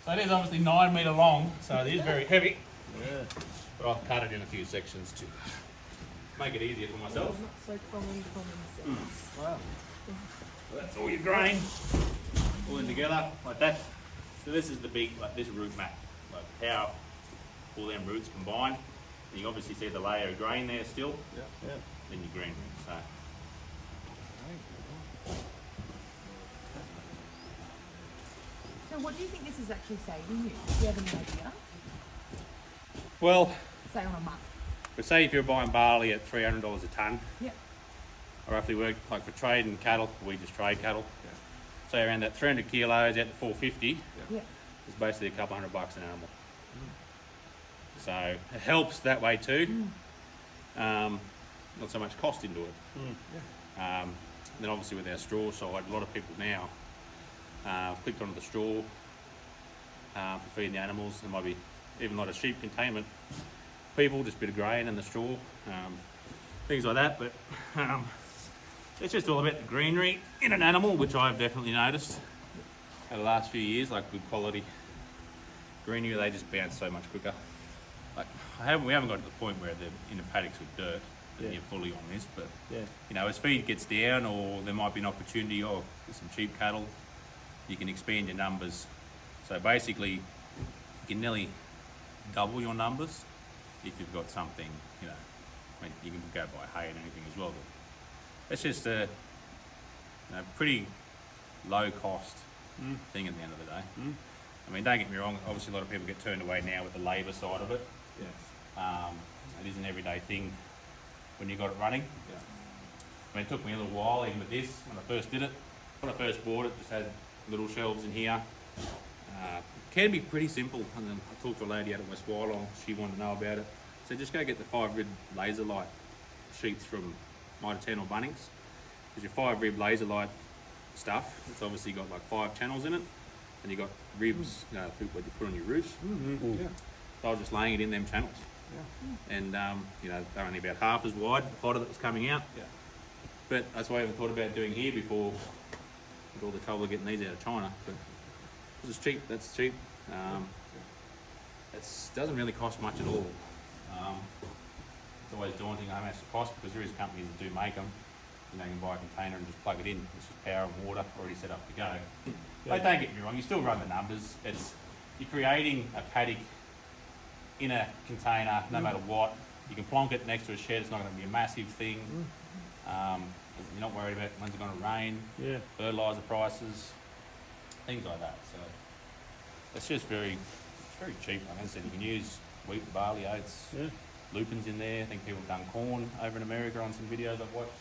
So it is obviously 9 metre long, so it is very heavy. Yeah. But I've cut it in a few sections to make it easier for myself. Not so common sense. Wow. So that's all your grain, all in together like that. So this is the big, like this root map, like how all them roots combine. And you obviously see the layer of grain there still. Yeah. Yeah. Then your green roots. So. So what do you think this is actually saving you? Do you have any idea? Well, Say on a month. but say if you're buying barley at $300 a tonne, Yeah. I roughly work like for trading cattle, we just trade cattle. Yeah. So around that 300 kilos out to 450 Yeah. is basically a couple $100 an animal. So it helps that way too. Not so much cost into it. Then obviously with our straw side, a lot of people now clicked onto the straw for feeding the animals. There might be even like a sheep containment people, just a bit of grain and the straw, things like that. But it's just all about the greenery in an animal, which I've definitely noticed over the last few years, like good quality greenery, they just bounce so much quicker. Like we haven't got to the point where they're in the paddocks with dirt and you're fully on this, but you know, as feed gets down or there might be an opportunity or with some cheap cattle, you can expand your numbers. So basically you can nearly double your numbers if you've got something, you know, I mean, you can go buy hay and anything as well, but it's just a pretty low cost thing at the end of the day. I mean, don't get me wrong, obviously a lot of people get turned away now with the labour side of it. Yes. It is an everyday thing when you got it running. Yeah. I mean, it took me a little while, even with this, when I first did it. When I first bought it, just had little shelves in here. It can be pretty simple. And then I talked to a lady out of West Wyalong, she wanted to know about it. So just go get the 5-rib laser light sheets from Mitre 10 or Bunnings. Because your 5-rib laser light stuff, it's obviously got like 5 channels in it. And you got ribs, you know, what you put on your roofs. Yeah. So I was just laying it in them channels. Yeah. And you know, they're only about half as wide, the fodder that was coming out. Yeah. But that's why I haven't thought about doing here before with all the trouble of getting these out of China. But this is cheap, that's cheap. It doesn't really cost much at all. It's always daunting how much it costs because there is companies that do make them. You know, you can buy a container and just plug it in. It's just power and water already set up to go. But don't get me wrong, you still run the numbers. You're creating a paddock in a container no matter what. You can plonk it next to a shed, it's not going to be a massive thing. You're not worried about when's it going to rain, fertiliser prices, things like that. So it's just very cheap. Like I said, you can use wheat, barley, oats, lupins in there. I think people have done corn over in America on some videos I've watched.